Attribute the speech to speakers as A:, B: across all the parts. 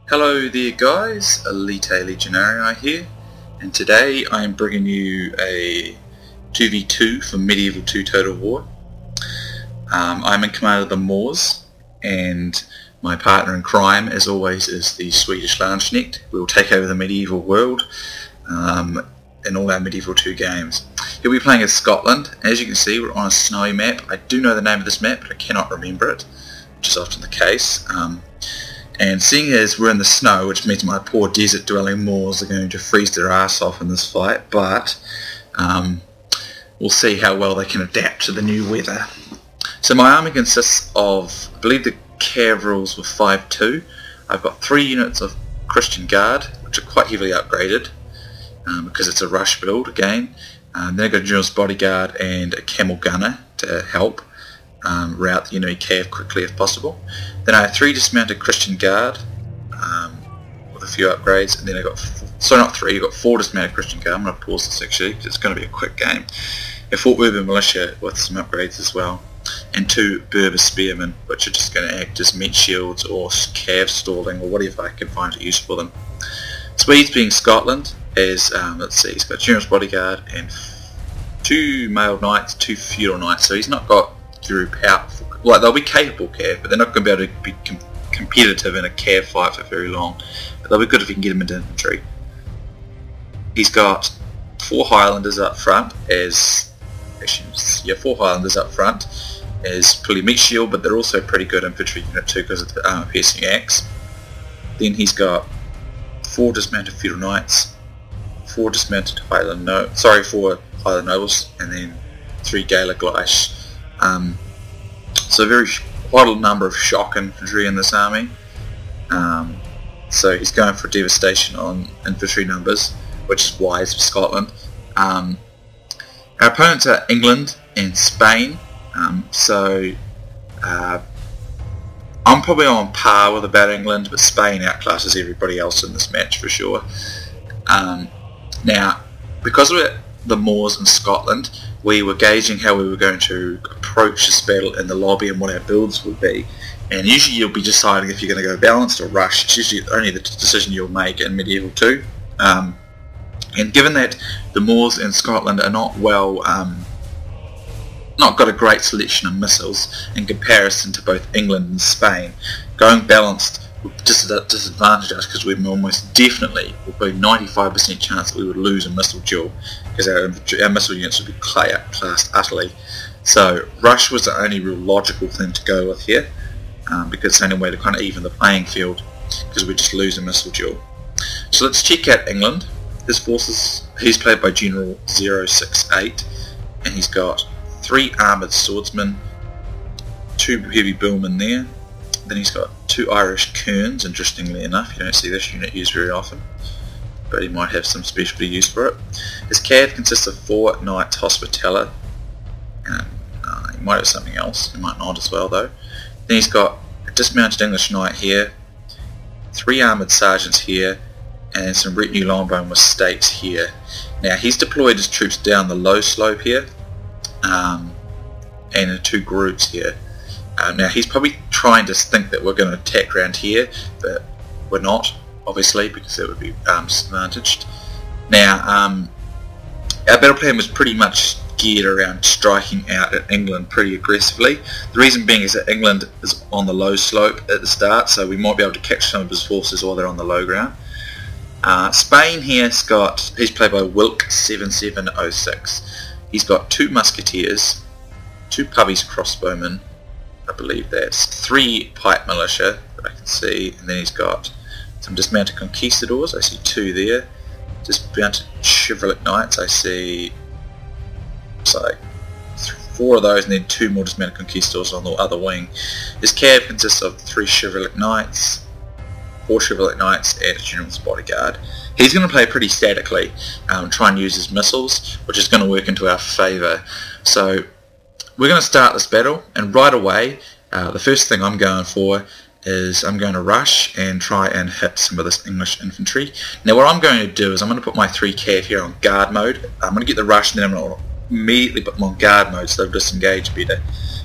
A: Hello there guys, Elita Legionarii here, and today I am bringing you a 2v2 for Medieval 2 Total War. I'm in command of the Moors, and my partner in crime as always is the SwedishLandsknekt. We will take over the medieval world in all our Medieval 2 games. He'll be playing as Scotland. As you can see, we're on a snowy map. I do know the name of this map, but I cannot remember it, which is often the case. And seeing as we're in the snow, which means my poor desert-dwelling Moors are going to freeze their ass off in this fight, but we'll see how well they can adapt to the new weather. So my army consists of, I believe the cav rules were 5-2. I've got 3 units of Christian Guard, which are quite heavily upgraded, because it's a rush build again. Then I've got a General's Bodyguard and a Camel Gunner to help route the enemy cav quickly if possible. Then I have 3 dismounted Christian Guard with a few upgrades, and then I got, sorry not 3, I've got 4 dismounted Christian Guard. I'm going to pause this actually because it's going to be a quick game. A 4 Urban Militia with some upgrades as well, and 2 Berber Spearmen, which are just going to act as meat shields or cav stalling or whatever I can find use for them. Swedes being Scotland is, let's see, he's got General's Bodyguard and 2 Mailed Knights, 2 Feudal Knights, so he's not got very powerful, like they'll be capable cav, but they're not going to be able to be competitive in a cav fight for very long, but they'll be good if you can get them into infantry. He's got 4 Highlanders up front as, actually, yeah, 4 Highlanders up front as pretty meat shield, but they're also pretty good infantry unit too because of the armor piercing axe. Then he's got 4 dismounted Feudal Knights, 4 dismounted 4 Highland Nobles, and then 3 Gaelic Gleish. So quite a number of shock infantry in this army. So he's going for devastation on infantry numbers, which is wise for Scotland. Our opponents are England and Spain, so I'm probably on par with about England, but Spain outclasses everybody else in this match for sure. Now, because we're the Moors in Scotland, we were gauging how we were going to approach this battle in the lobby and what our builds would be. And usually you'll be deciding if you're going to go balanced or rush. It's usually only the decision you'll make in Medieval 2. And given that the Moors in Scotland are not got a great selection of missiles in comparison to both England and Spain, going balanced would disadvantage us because we're almost definitely, with a 95% chance that we would lose a missile duel because our missile units would be classed utterly. So rush was the only real logical thing to go with here, because it's the only way to kind of even the playing field, because we just lose a missile duel. So let's check out England. His forces, he's played by General 068, and he's got 3 armoured swordsmen, 2 heavy billmen there. Then he's got 2 Irish Kerns, interestingly enough. You don't see this unit used very often, but he might have some specialty use for it. His cav consists of 4 Knights Hospitaller, and he might have something else, he might not as well though. Then he's got a dismounted English Knight here, 3 armoured sergeants here, and some retinue longbowmen with stakes here. Now he's deployed his troops down the low slope here, and in 2 groups here. Now he's probably trying to think that we're going to attack around here, but we're not, obviously, because it would be disadvantaged. Now our battle plan was pretty much geared around striking out at England pretty aggressively. The reason being is that England is on the low slope at the start, so we might be able to catch some of his forces while they're on the low ground. Spain here, he's played by Wilk 7706. He's got 2 musketeers, 2 Pubby's crossbowmen, I believe that's 3 pipe militia that I can see, and then he's got some dismounted conquistadors. I see 2 there. Dismounted chivalric knights, I see like 4 of those, and then 2 more dismounted conquistadors on the other wing. His cav consists of 3 chivalric knights, 4 chivalric knights, and a general's bodyguard. He's going to play pretty statically, try and use his missiles, which is going to work into our favour. So we're going to start this battle, and right away the first thing I'm going for is I'm going to rush and try and hit some of this English infantry. Now what I'm going to do is I'm going to put my 3 cav here on guard mode. I'm going to get the rush, and then I'm going to immediately put them on guard mode so they'll disengage better.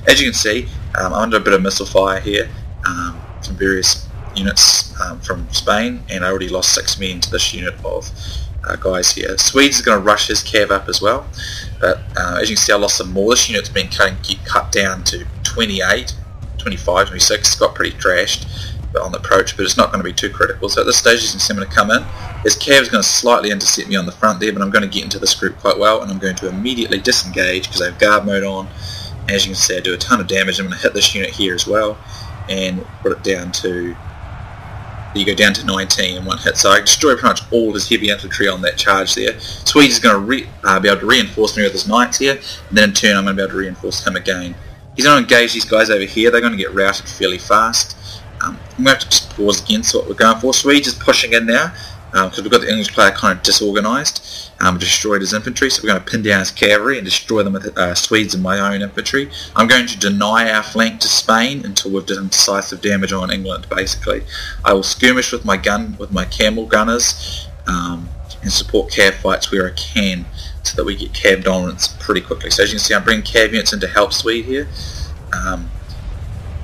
A: As you can see, I'm under a bit of missile fire here from various units from Spain, and I already lost 6 men to this unit of guys here. Swedes is going to rush his cav up as well, but as you can see I lost some more. This unit's been cut down to 28, 25, 26. It's got pretty trashed on the approach, but it's not going to be too critical. So at this stage you can see I'm going to come in. His cav is going to slightly intercept me on the front there, but I'm going to get into this group quite well, and I'm going to immediately disengage because I have guard mode on. As you can see I do a ton of damage. I'm going to hit this unit here as well and put it down to, you go down to 19 in one hit. So I destroy pretty much all his heavy infantry on that charge there. Swede is going to be able to reinforce me with his knights here, and then in turn I'm going to be able to reinforce him again. He's going to engage these guys over here. They're going to get routed fairly fast. I'm going to have to just pause against what we're going for. Swedes is pushing in now because we've got the English player kind of disorganised. Destroyed his infantry, so we're going to pin down his cavalry and destroy them with Swedes and my own infantry. I'm going to deny our flank to Spain until we've done decisive damage on England, basically. I will skirmish with my camel gunners and support cav fights where I can so that we get cav dominance pretty quickly. So as you can see I'm bringing cav units in to help Swede here.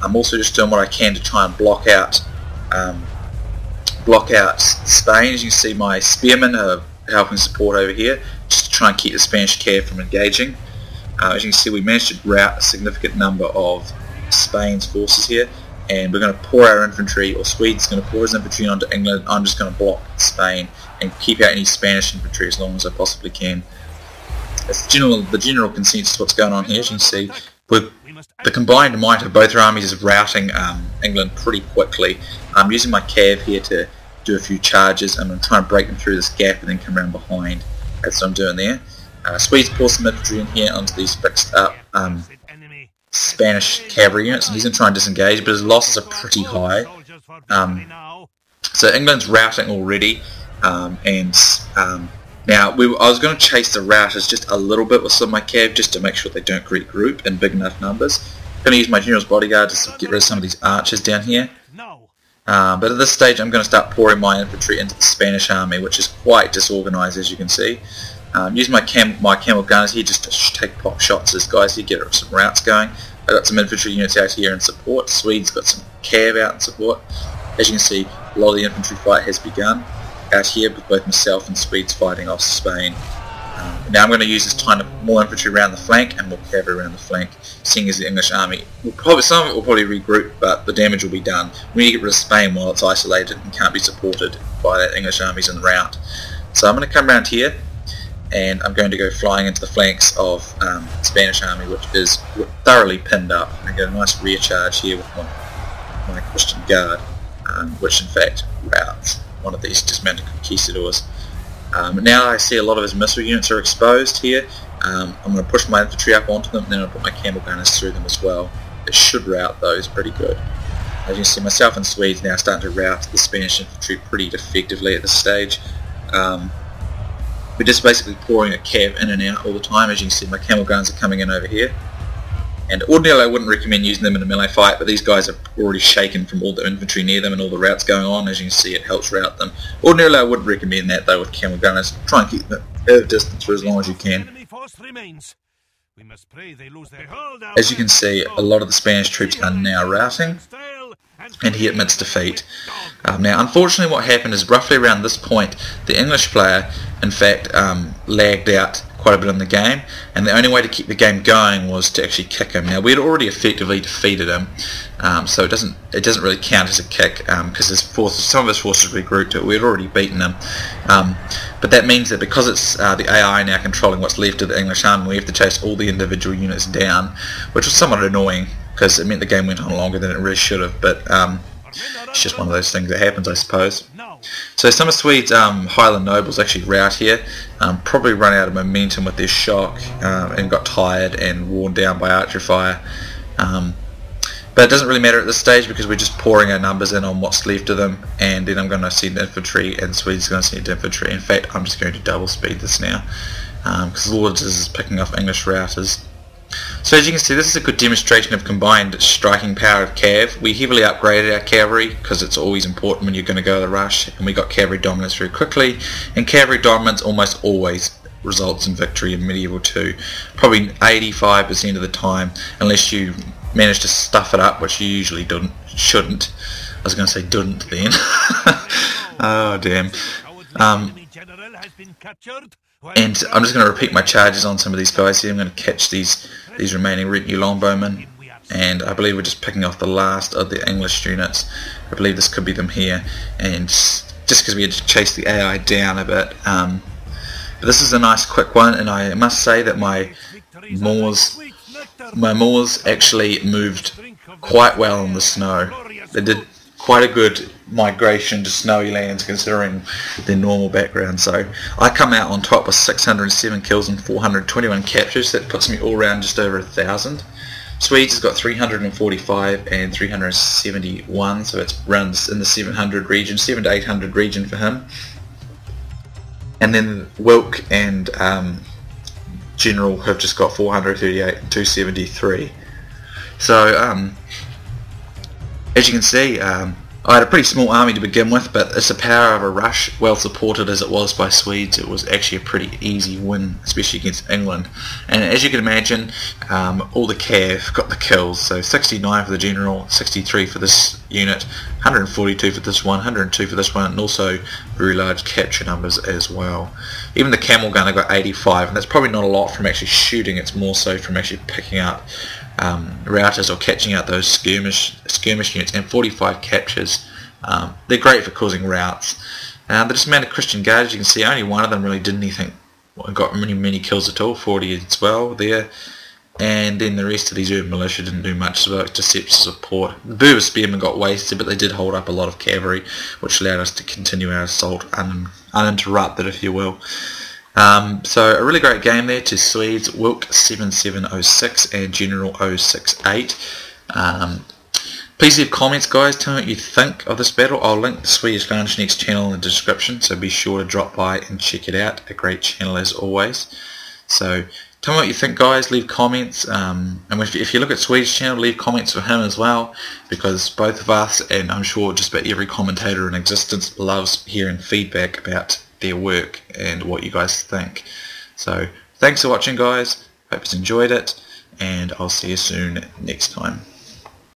A: I'm also just doing what I can to try and block out Spain. As you can see my spearmen are helping support over here just to try and keep the Spanish cav from engaging. As you can see we managed to rout a significant number of Spain's forces here, and we're going to pour our infantry, or Swede's going to pour his infantry onto England. I'm just going to block Spain and keep out any Spanish infantry as long as I possibly can. That's the general consensus of what's going on here. As you can see, the combined might of both our armies is routing England pretty quickly. I'm using my cav here to do a few charges, and I'm trying to break them through this gap and then come around behind. That's what I'm doing there. Swedes pour some infantry in here onto these fixed up Spanish cavalry units, and he's going to try and disengage, but his losses are pretty high. So England's routing already, now, I was going to chase the routers just a little bit with some of my cav just to make sure they don't regroup in big enough numbers. I'm going to use my general's bodyguard to get rid of some of these archers down here. But at this stage I'm going to start pouring my infantry into the Spanish army, which is quite disorganised as you can see. Using my camel gunners here just to take pop shots at these guys here, get some routes going. I've got some infantry units out here in support. Swede's got some cav out in support. As you can see, a lot of the infantry fight has begun out here with both myself and Swedes fighting off Spain. Now I'm going to use this time of more infantry around the flank and more cavalry around the flank, seeing as the English army, some of it will probably regroup, but the damage will be done. We need to get rid of Spain while it's isolated and can't be supported by that English armies in route. So I'm going to come around here, and I'm going to go flying into the flanks of the Spanish army, which is thoroughly pinned up. I get a nice rear charge here with my Christian guard, which in fact routes one of these dismounted conquistadors. Now I see a lot of his missile units are exposed here. I'm going to push my infantry up onto them, and then I'll put my camel gunners through them as well. It should rout those pretty good. As you can see, myself and Swedes now starting to rout the Spanish infantry pretty effectively at this stage. We're just basically pouring a cav in and out all the time. As you can see, my camel guns are coming in over here. And ordinarily I wouldn't recommend using them in a melee fight, but these guys are already shaken from all the infantry near them and all the routes going on. As you can see, it helps rout them. Ordinarily I would recommend that though with camel gunners. Try and keep them at a distance for as long as you can. As you can see, a lot of the Spanish troops are now routing, and he admits defeat. Now unfortunately what happened is roughly around this point the English player in fact lagged out quite a bit in the game, and the only way to keep the game going was to actually kick him. Now we had already effectively defeated him, so it doesn't really count as a kick because some of his forces regrouped it. We had already beaten him, but that means that because it's the AI now controlling what's left of the English army, we have to chase all the individual units down, which was somewhat annoying because it meant the game went on longer than it really should have. But it's just one of those things that happens, I suppose. So some of Swede's Highland nobles actually rout here, probably run out of momentum with their shock and got tired and worn down by archery fire. But it doesn't really matter at this stage because we're just pouring our numbers in on what's left of them, and then I'm going to send infantry and Swede's going to send infantry. In fact, I'm just going to double speed this now because all it is picking off English routers. So as you can see, this is a good demonstration of combined striking power of cav. We heavily upgraded our cavalry because it's always important when you're going to go the rush, and we got cavalry dominance very quickly, and cavalry dominance almost always results in victory in Medieval 2, probably 85% of the time, unless you manage to stuff it up, which you usually shouldn't. I was going to say didn't then. Oh damn. And I'm just going to repeat my charges on some of these guys here. I'm going to catch these remaining retinue longbowmen, and I believe we're just picking off the last of the English units. I believe this could be them here, and just because we had to chase the AI down a bit. But this is a nice quick one, and I must say that my Moors actually moved quite well in the snow. They did quite a good migration to snowy lands considering their normal background. So I come out on top with 607 kills and 421 captures. That puts me all around just over 1,000. Swedes has got 345 and 371, so it's runs in the 700 region, 700 to 800 region for him. And then Wilk and General have just got 438 and 273. So as you can see, I had a pretty small army to begin with, but it's the power of a rush, well supported as it was by Swedes. It was actually a pretty easy win, especially against England. And as you can imagine, all the Cav got the kills, so 69 for the General, 63 for this unit, 142 for this one, 102 for this one, and also very large capture numbers as well. Even the Camel Gunner got 85, and that's probably not a lot from actually shooting, it's more so from actually picking out routers or catching out those skirmish units, and 45 captures. They're great for causing routes. The dismounted Christian Guard, as you can see, only one of them really did anything, got many kills at all, 40 as well there. And then the rest of these urban militia didn't do much, so just support. The Berber Spearmen got wasted, but they did hold up a lot of cavalry, which allowed us to continue our assault uninterrupted, if you will. So a really great game there to Swedes, Wilk 7706 and General 068. Please leave comments, guys, tell me what you think of this battle. I'll link the Swedish Landsknekt channel in the description, so be sure to drop by and check it out. A great channel as always. So tell me what you think, guys, leave comments, and if you look at Swedish channel, leave comments for him as well, because both of us, and I'm sure just about every commentator in existence, loves hearing feedback about their work and what you guys think. So thanks for watching, guys, hope you enjoyed it, and I'll see you soon next time.